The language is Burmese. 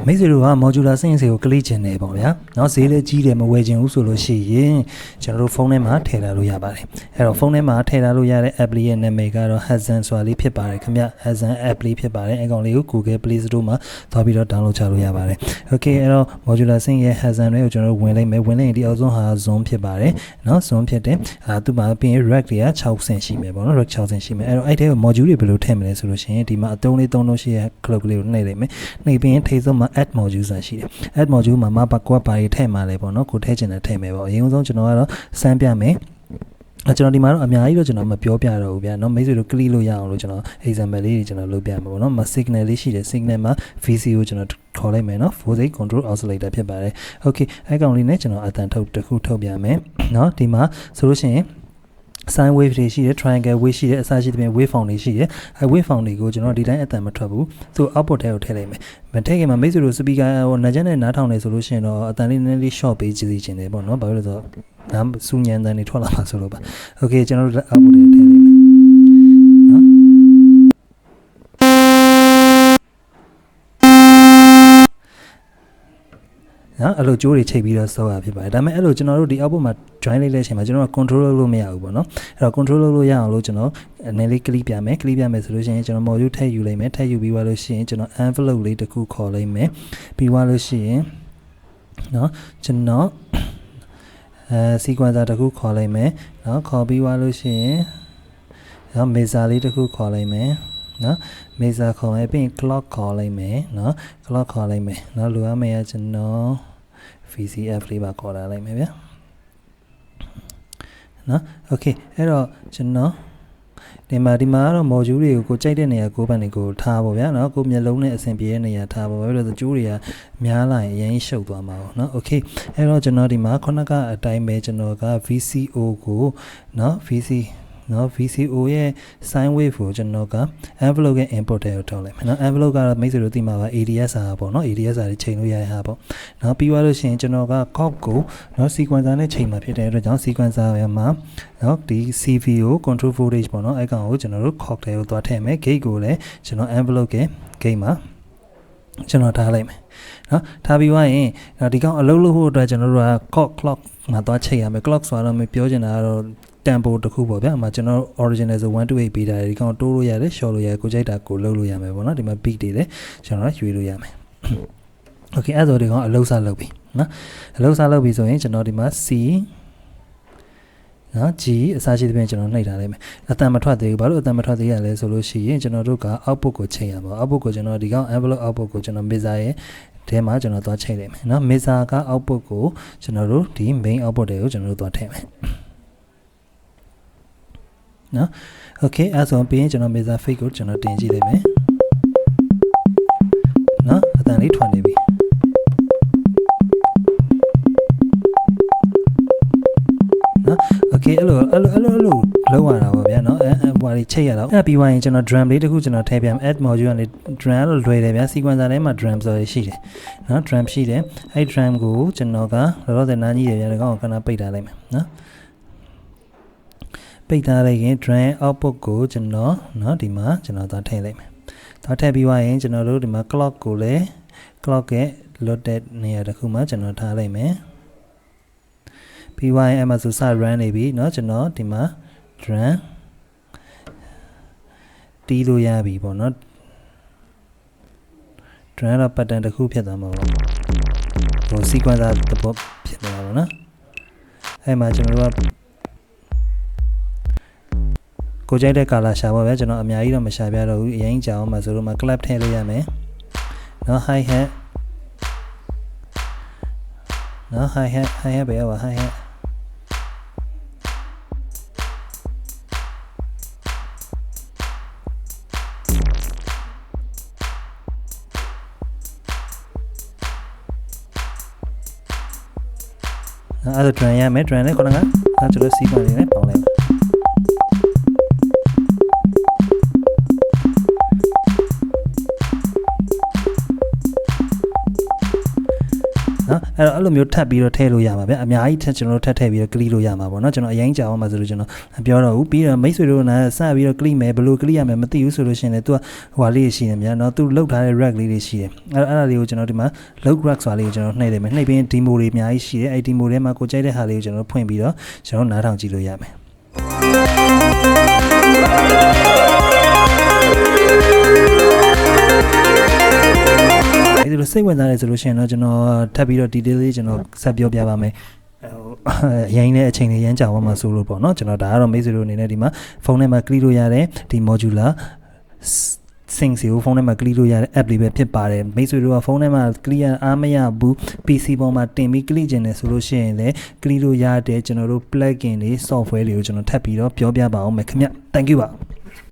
မိတ်ဆွေတို့က modular စင်စီကိုကလစ်ချင်တယ်ပေါ့ဗျာเนาะဈေးလေးကြီးတယ်မဝယ်ချင်ဘူးဆိုလို့ရှိရင်ကျွန်တော်တို့ဖုန်းထဲမှာထည့်ထားလို့ရပါတယ်အဲ့တော့ဖုန်းထဲမှာထည့်ထားလို့ရတဲ့ app လေးရဲ့နာမည်ကတော့ Hudson ဆိုတာလေးဖြစ်ပါတယ်ခင်ဗျ Hudson app လေးဖြစ်ပါတယ်အဲ့ကောင်လေးကို Google Play Store မှာသွားပြီးတော့ download ချလို့ရပါတယ် Okay အဲ့တော့ modular စင်ရဲ့ Hudson တွေကိုကျွန်တော်တို့ဝင်လိုက်မယ်ဝင်လိုက်ရင်ဒီအောက်ဆုံးဟာ zoom ဖြစ်ပါတယ်เนาะ zoom ဖြစ်တယ်သူ့မှာပြီးရင် rack တွေက6ဆင့်ရှိမယ်ပေါ့နော် rack 6ဆင့်ရှိမယ်အဲ့တော့အဲ့ထဲကို module တွေဘယ်လိုထည့်မလဲဆိုလို့ရှိရင်ဒီမှာအတုံးလေး3လုံးရှိရဲ့ cloud လေးကိုနှိပ်လိုက်မယ်နှိပ်ပြီးရင်ထိပ်ဆုံးမှာ add module ဆိုတာရှိတယ် add module မှာမပါကွာပါရီထည့်မှာလဲပေါ့နော်ကိုထည့်ချင်တယ်ထည့်မယ်ပေါ့အရင်ဆုံးကျွန်တော်ကတော့စမ်းပြမယ်ကျွန်တော်ဒီမှာတော့အများကြီးတော့ကျွန်တော်မပြောပြတော့ဘူးဗျာเนาะမိတ်ဆွေတို့ click လို့ရအောင်လို့ကျွန်တော် example လေးတွေကျွန်တော်လုပ်ပြမှာပေါ့เนาะ signal လေးရှိတယ် signal မှာ VC ကိုကျွန်တော်ခေါ်လိုက်မယ်เนาะ voice control oscillator ဖြစ်ပါတယ် okay အဲ့ကောင်လေးနဲ့ကျွန်တော်အတန်ထုတ်တစ်ခုထုတ်ပြမယ်เนาะဒီမှာဆိုလို့ရှိရင်sine wave တွေရှိတယ် triangle wave ရှိတယ်အစရှိသဖြင့် wave form တွေရှိတယ်အဲ wave form တွေကိုကျွန်တော်ဒီတိုင်းအတန်မထွက်ဘူးသူ output ထဲကိုထည့်လိုက်မယ်မထည့်ခင်မှာမိတ်ဆွေတို့ speaker ဟိုနားချက်နဲ့နားထောင်နေဆိုလို့ရှိရင်တော့အတန်လေးနည်းနည်းလေး short ပေးကြည့်စီခြင်းတယ်ပေါ့နော်ဘာလို့လဲဆိုတော့နားစူညံတန်တွေထွက်လာမှာဆိုလို့ပါ okay ကျွန်တော်တို့ output ထဲထည့်လိုက်မယ်နော်အဲ့လိုကြိုးတွေချိတ်ပြီးတော့စောရဖြစ်ပါတယ်ဒါပေမဲ့အဲ့လိုကျွန်တော်တို့ဒီ output မှာ join လိုက်တဲ့အချိန်မှာကျွန်တော်က control လုပ်လို့မရဘူးပေါ့နော်အဲ့တော့ control လုပ်လို့ရအောင်လို့ကျွန်တော်နည်းလေး click ပြမယ်ဆိုလို့ရှိရင်ကျွန်တော် module ထည့်ယူလိုက်မယ်ထည့်ယူပြီးသွားလို့ရှိရင်ကျွန်တော် envelope လေးတစ်ခုခေါ်လိုက်မယ်ပြီးသွားလို့ရှိရင်နော်ကျွန်တော် sequencer တစ်ခုခေါ်လိုက်မယ်နော်ခေါ်ပြီးသွားလို့ရှိရင်နော် measure လေးတစ်ခုခေါ်လိုက်မယ်နော် measure ခေါ်လိုက်ပြီး clock ခေါ်လိုက်မယ်နော် clock ခေါ်လိုက်မယ်နော်လိုအပ်မယ်ကျွန်တော် VCF လေးပါခေါ်လာလိုက်မယ်ဗျာနော် okay အဲ့တော့ကျွန်တော်ဒီမှာကတော့ module တွေကိုကိုကြိုက်တဲ့နေရာကိုဘက်နေကိုထားပါဗျာနော်ကိုမျက်လုံးနဲ့အဆင်ပြေတဲ့နေရာထားပါဘာလို့လဲဆိုကြိုးတွေကများလာရင်အရင်ရှုပ်သွားမှာပေါ့နော် okay အဲ့တော့ကျွန်တော်ဒီမှာခုနကအတိုင်းပဲကျွန်တော်က VCO ကိုနော် VCO ရဲ့ sine wave ကိုကျွန်တော်က envelope ရဲ့ input ထဲကိုထုတ်လိုက်မယ်နော် envelope ကတော့မိတ်ဆွေတို့သိမှာပါ ADS စာပေါ့နော် ADS စာတွေချိန်လို့ရတဲ့ဟာပေါ့နော်ပြီးသွားလို့ရှိရင်ကျွန်တော်က cop ကိုနော် sequencer နဲ့ချိန်မှာဖြစ်တဲ့အတွက်ကြောင့် sequencer မှာနော်ဒီ CV ကို control voltage ပေါ့နော်အဲ့ကောင်ကိုကျွန်တော်တို့ cop ထဲကိုသွားထည့်မယ် gate ကိုလည်းကျွန်တော် envelope ရဲ့ gate မှာကျွန်တော်ထားလိုက်မယ်နော်ထားပြီးသွားရင်ဒီကောင်အလုပ်လုပ်ဖို့အတွက်ကျွန်တော်တို့က clock မှာသွားချိန်ရမယ် clock ဆိုတော့မပြောချင်တာကတော့tempo တစ်ခုပေါ့ဗျာအမှကျွန်တော် original ဆို128ပေးတာဒီကောင်တိုးလို့ရတယ် short လို့ရတယ်ကိုကြိုက်တာကိုလုပ်လို့ရမယ်ပေါ့နော်ဒီမှာ beat တွေလည်းကျွန်တော်ရွေးလို့ရမယ် okay အဲ့ဆိုဒီကောင်အလုပ်စလုပ်ပြီနော်အလုပ်စလုပ်ပြီဆိုရင်ကျွန်တော်ဒီမှာ C နော် G အစားရှိသဖြင့်ကျွန်တော်နှိပ်ထားလိုက်မယ်အတန်မထွက်သေးဘူးဘာလို့အတန်မထွက်သေးရလဲဆိုလို့ရှိရင်ကျွန်တော်တို့က output ကိုချိန်ရပါ output ကိုကျွန်တော်ဒီကောင် envelope output ကိုကျွန်တော် measure ရဲ့ထဲမှာကျွန်တော်သွားချိန်လိုက်မယ်နော် measure က output ကိုကျွန်တော်တို့ဒီ main output တွေကိုကျွန်တော်တို့သွားထည့်မယ်နော် okay အဲ့ဆိုပြီးရင်ကျွန်တော် measure fake ကိုကျွန်တော်တင်ကြည့်လိုက်မယ်နော်အတန်လေးထွက်နေပြီနော် okay အဲ့လိုလောက်ရတာပါဗျာနော်ဟိုလေးချိတ်ရတော့အဲ့ပြီးသွားရင်ကျွန်တော် drum လေးတစ်ခုကျွန်တော်ထည့်ပြမယ် add module ကနေ drum လို့လွယ်တယ်ဗျာ sequencer ထဲမှာ drum ဆိုရရှိတယ်နော် drum ရှိတယ်အဲ့ drum ကိုကျွန်တော်ကလောလောဆယ်နားကြီးတယ်ဗျာဒီကောင်ကိုခဏပိတ်ထားလိုက်မယ်နော်ပိတ်ထားလိုက်ရင် drum output ကိုကျွန်တော်နော်ဒီမှာကျွန်တော်သွားထည့်လိုက်မယ်သွားထည့်ပြီးသွားရင်ကျွန်တော်တို့ဒီမှာ clock ကိုလည်း clock ရဲ့ load တဲ့နေရာတစ်ခုမှာကျွန်တော်ထားလိုက်မယ်ပြီးသွားရင်အမှဆိုစ run နေပြီเนาะကျွန်တော်ဒီမှာ run တီးလို့ရပြီပေါ့เนาะ run တော့ pattern တစ်ခုဖြစ်သွားမှာပေါ့ဟို sequencer တပုတ်ဖြစ်သွားတာပေါ့နော်အဲ့မှာကျွန်တော်တို့ကကိုကြိုက်တဲ့ color ရှာပါဗျာကျွန်တော်အများကြီးတော့မရှာပြတော့ဘူးအရင်ကြာအောင်မှာဆိုတော့မှ clap ထည့်လို့ရမယ်เนาะ hi hat เนาะ hi hat ပဲပါ hi hatအဲ့ဒါ drum ရမယ် drum နဲ့ခေါင်းကအဲ့ကျွန်တော် sequence လေးနဲ့ပေါင်းလိုက် နော်အဲ့လိုမျိုးထပ်ပြီးတော့ထည့်လို့ရမှာဗျအများကြီးထပ်ကျွန်တော်တို့ထပ်ထည့်ပြီးတော့ click လို့ရမှာပေါ့နော်ကျွန်တော်အရင်ကြာအောင်မှာဆိုလို့ကျွန်တော်ပြောတော့ဘူးပြီးတော့မိတ်ဆွေတို့ကစပြီးတော့ click မယ်ဘယ်လို click ရမယ်မသိဘူးဆိုလို့ရှိရင်လည်း तू ဟိုလေးရှိနေများနော် तू လောက်ထားတဲ့ rack လေးတွေရှိတယ်အဲ့ဒါလေးကိုကျွန်တော်ဒီမှာ log rack ဆိုတာလေးကိုကျွန်တော်နှိပ်လိုက်မယ်နှိပ်ပြီး demo တွေအများကြီးရှိတယ်အဲ့ demo ထဲမှာကိုကြိုက်တဲ့ဟာလေးကိုကျွန်တော်ဖွင့်ပြီးတော့ကျွန်တော်နားထောင်ကြည့်လို့ရမယ်ဒီလိုစိတ်ဝင်စားတယ်ဆိုလို့ရှိရင်တော့ကျွန်တော်ထပ်ပြီးတော့ detail လေးကျွန်တော်ဆက်ပြောပြပါမယ်ရိုင်းတဲ့အချိန်လေးရမ်းကြာသွားမှာဆိုလို့ပေါ့နော်ကျွန်တော်ဒါကတော့မိတ်ဆွေတို့အနေနဲ့ဒီမှာဖုန်းထဲမှာ click လို့ရတဲ့ဒီ modular sync စီကိုဖုန်းထဲမှာ click လို့ရတဲ့ app လေးပဲဖြစ်ပါတယ်မိတ်ဆွေတို့ကဖုန်းထဲမှာ click ရအားမရဘူး PC ပေါ်မှာတင်ပြီး click ကျင်တယ်ဆိုလို့ရှိရင်လည်း click လို့ရတဲ့ကျွန်တော်တို့ plugin တွေ software တွေကိုကျွန်တော်ထပ်ပြီးတော့ပြောပြပါအောင်မယ်ခင်ဗျ thank you ပါ